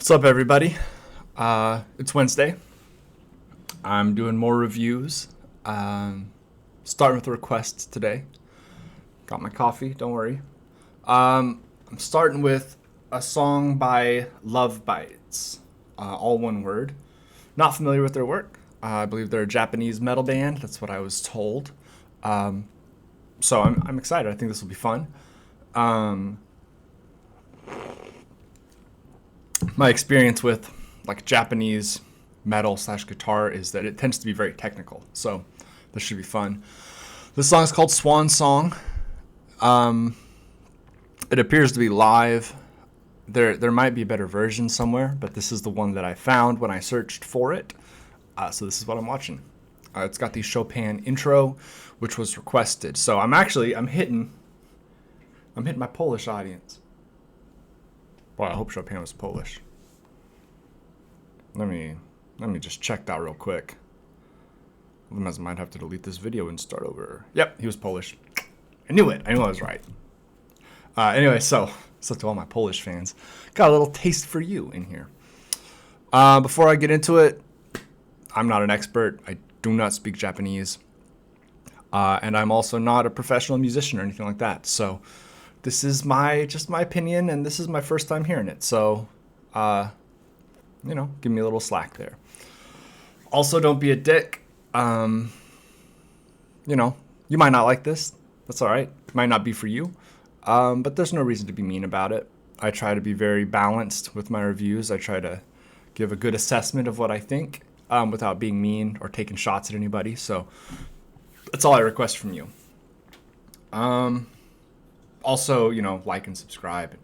What's up, everybody? It's Wednesday. I'm doing more reviews. Starting with the requests today. Got my coffee, don't worry. I'm starting with a song by LOVEBITES, all one word. Not familiar with their work. I believe they're a Japanese metal band. That's what I was told. So I'm excited. I think this will be fun. My experience with like Japanese metal / guitar is that it tends to be very technical. So this should be fun. This song is called SWAN Song. It appears to be live. There might be a better version somewhere, but this is the one that I found when I searched for it. So this is what I'm watching. It's got the Chopin intro, which was requested. So I'm hitting my Polish audience. Well, I hope Chopin was Polish. Let me just check that real quick. Otherwise, I might have to delete this video and start over. Yep, he was Polish. I knew it. I knew I was right. Anyway, so to all my Polish fans, got a little taste for you in here. Before I get into it, I'm not an expert. I do not speak Japanese. And I'm also not a professional musician or anything like that. So this is just my opinion, and this is my first time hearing it. So, give me a little slack there. Also, don't be a dick. You might not like this. That's all right. It might not be for you. But there's no reason to be mean about it. I try to be very balanced with my reviews. I try to give a good assessment of what I think without being mean or taking shots at anybody. So that's all I request from you. Also, like and subscribe.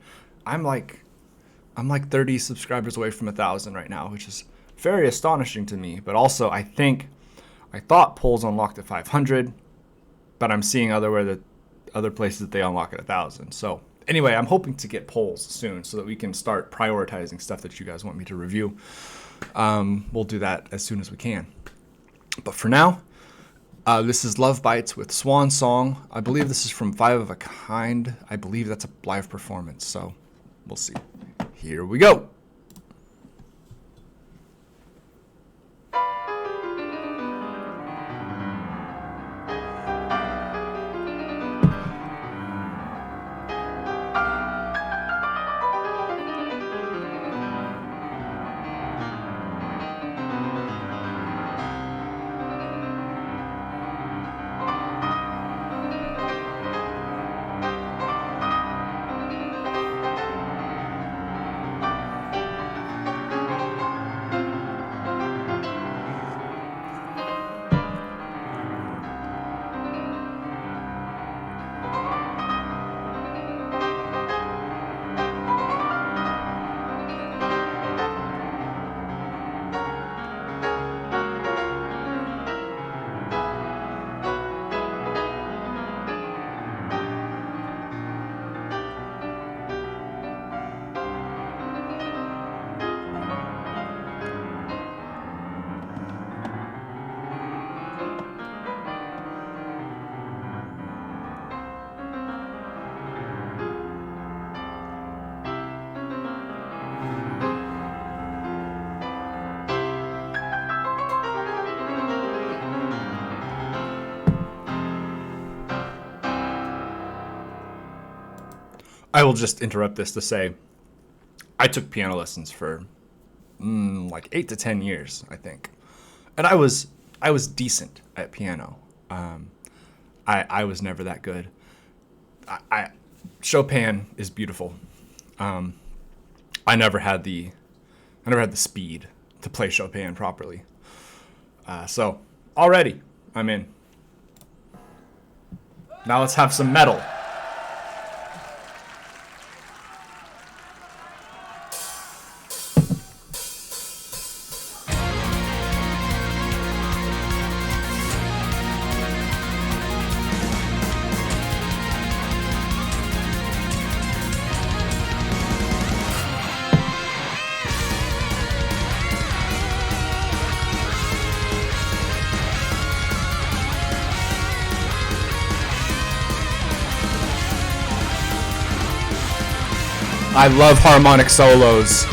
I'm like 30 subscribers away from 1,000 right now, which is very astonishing to me. But also, I thought polls unlocked at 500, but I'm seeing other places that they unlock at 1,000. So anyway, I'm hoping to get polls soon so that we can start prioritizing stuff that you guys want me to review. We'll do that as soon as we can. But for now, this is LOVEBITES with SWAN Song. I believe this is from 5 of a Kind. I believe that's a live performance, so we'll see. Here we go. I will just interrupt this to say I took piano lessons for like 8 to 10 years, I think. And I was decent at piano. I was never that good. Chopin is beautiful. I never had the speed to play Chopin properly. So already I'm in. Now let's have some metal. I love harmonic solos.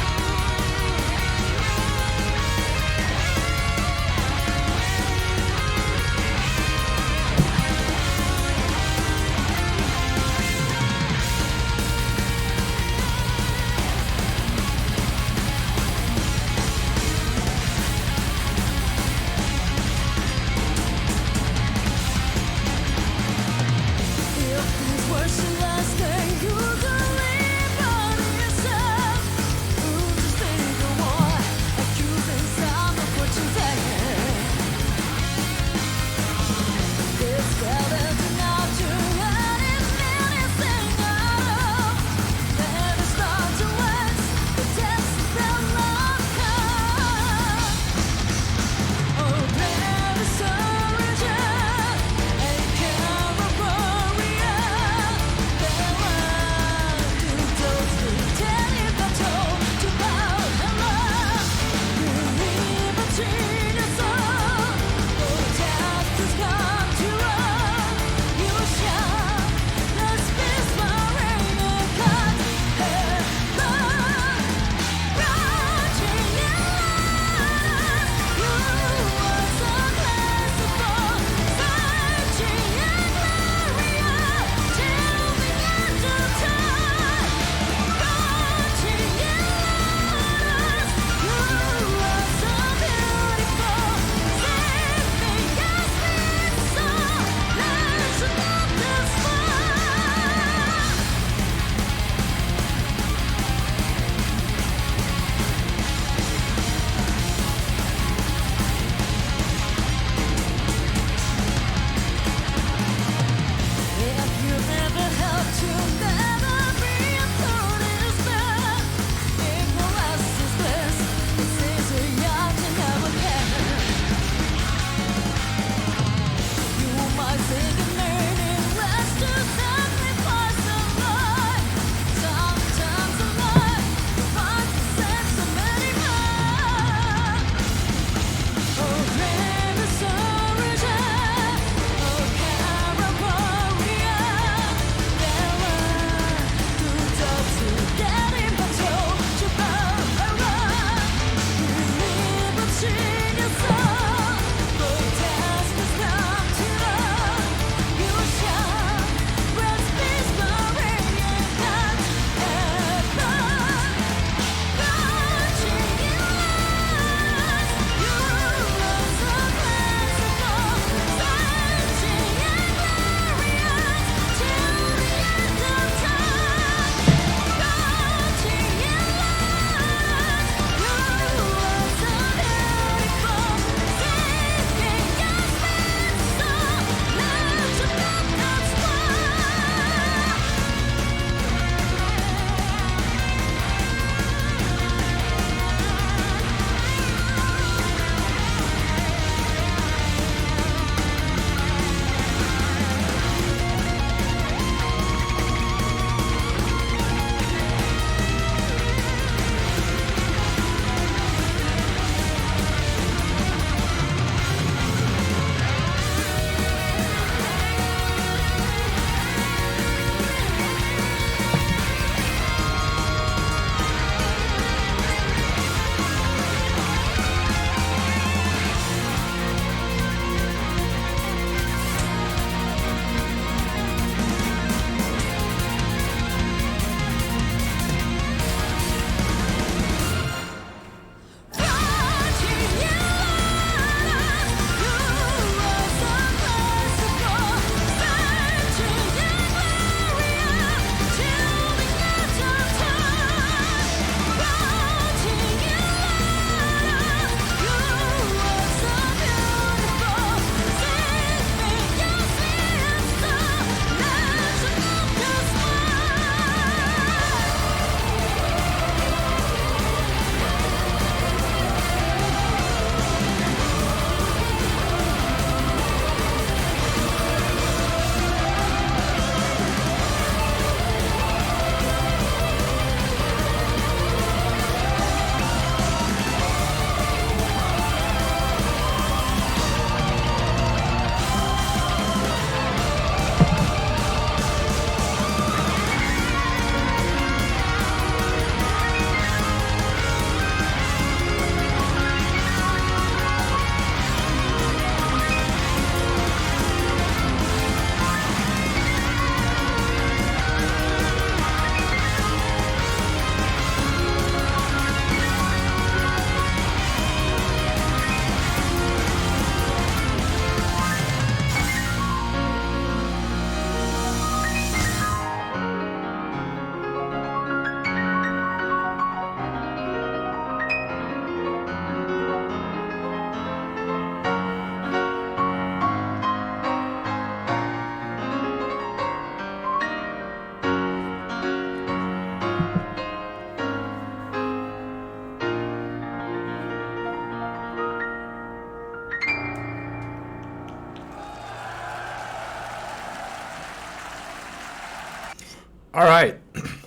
All right.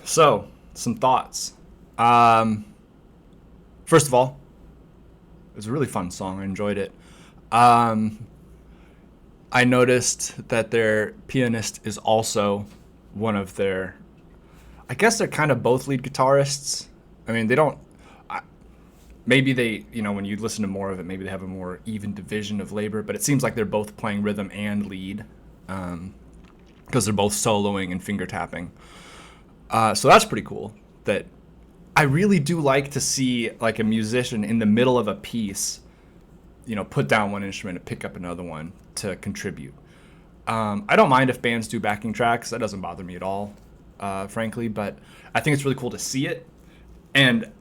So, some thoughts. Um, First of all, it was a really fun song. I enjoyed it. Um, I noticed that their pianist is also one of their. I guess they're kind of both lead guitarists. I mean, they don't. Maybe they, when you listen to more of it, maybe they have a more even division of labor. But it seems like they're both playing rhythm and lead, because they're both soloing and finger tapping. So that's pretty cool. That I really do like to see like a musician in the middle of a piece, put down one instrument and pick up another one to contribute. I don't mind if bands do backing tracks. That doesn't bother me at all, frankly. But I think it's really cool to see it, and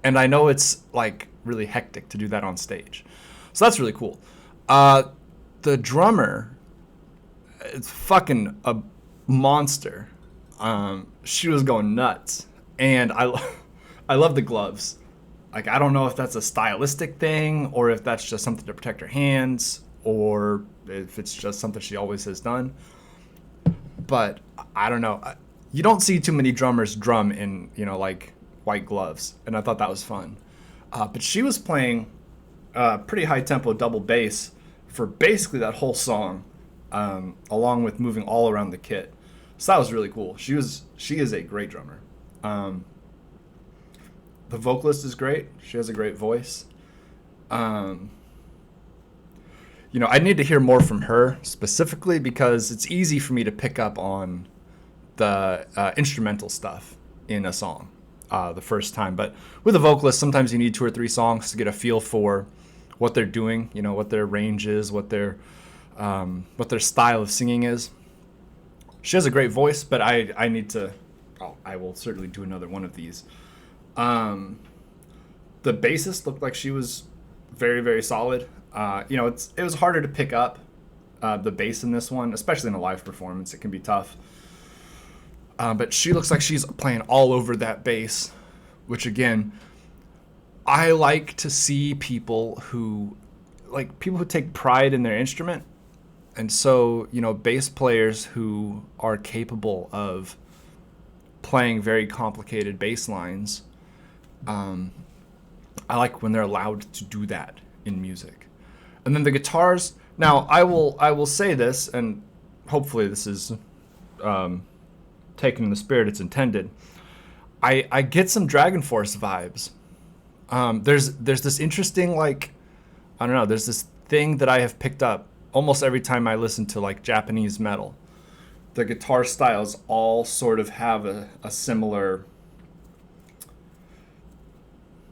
I know it's like really hectic to do that on stage, so that's really cool. The drummer, it's fucking a monster. She was going nuts, and I love the gloves. Like, I don't know if that's a stylistic thing or if that's just something to protect her hands or if it's just something she always has done. But I don't know. You don't see too many drummers drum in, like white gloves. And I thought that was fun. But she was playing pretty high tempo double bass for basically that whole song, along with moving all around the kit. So that was really cool. She is a great drummer. The vocalist is great. She has a great voice. I need to hear more from her specifically because it's easy for me to pick up on the instrumental stuff in a song the first time. But with a vocalist, sometimes you need 2 or 3 songs to get a feel for what they're doing, what their range is, what their style of singing is. She has a great voice, but I need to. I will certainly do another one of these. The bassist looked like she was very, very solid. It was harder to pick up the bass in this one, especially in a live performance. It can be tough. But she looks like she's playing all over that bass, which again, I like to see people who take pride in their instrument. And so, bass players who are capable of playing very complicated bass lines, I like when they're allowed to do that in music. And then the guitars. Now, I will say this, and hopefully this is taken in the spirit it's intended. I get some Dragon Force vibes. There's this interesting, there's this thing that I have picked up almost every time I listen to like Japanese metal. The guitar styles all sort of have a similar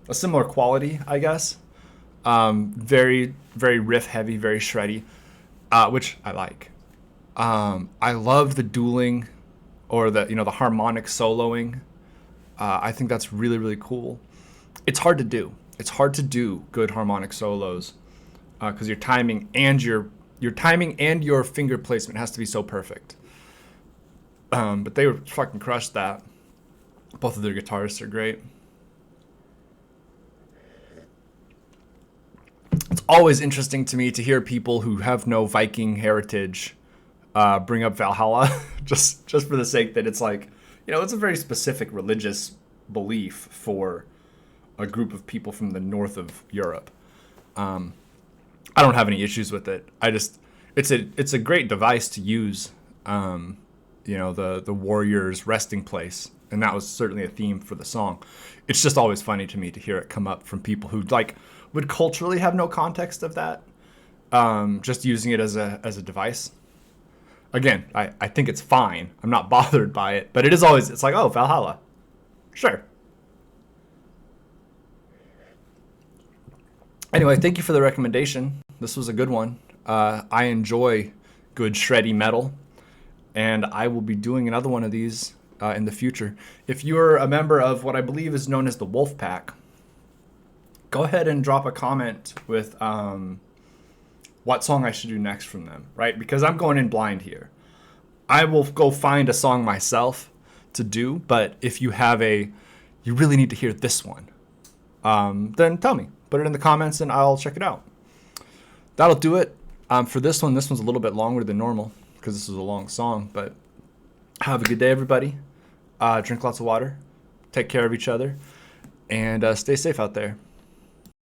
quality, I guess. Very, very riff heavy, very shreddy, which I like. I love the dueling or the harmonic soloing. I think that's really, really cool. It's hard to do. It's hard to do good harmonic solos because your timing and your finger placement has to be so perfect. But they were fucking crushed that. Both of their guitarists are great. It's always interesting to me to hear people who have no Viking heritage bring up Valhalla just for the sake that it's like, it's a very specific religious belief for a group of people from the north of Europe. I don't have any issues with it. It's a great device to use. The warrior's resting place, and that was certainly a theme for the song. It's just always funny to me to hear it come up from people who would culturally have no context of that, just using it as a device. Again, I think it's fine. I'm not bothered by it, but it's like, oh, Valhalla, sure. Anyway, thank you for the recommendation. This was a good one. I enjoy good shreddy metal, and I will be doing another one of these in the future. If you're a member of what I believe is known as the Wolf Pack, go ahead and drop a comment with what song I should do next from them, right? Because I'm going in blind here. I will go find a song myself to do, but if you have you really need to hear this one, then tell me. Put it in the comments and I'll check it out. That'll do it for this one. This one's a little bit longer than normal because this is a long song, but Have a good day, everybody. Drink lots of water. Take care of each other. And stay safe out there.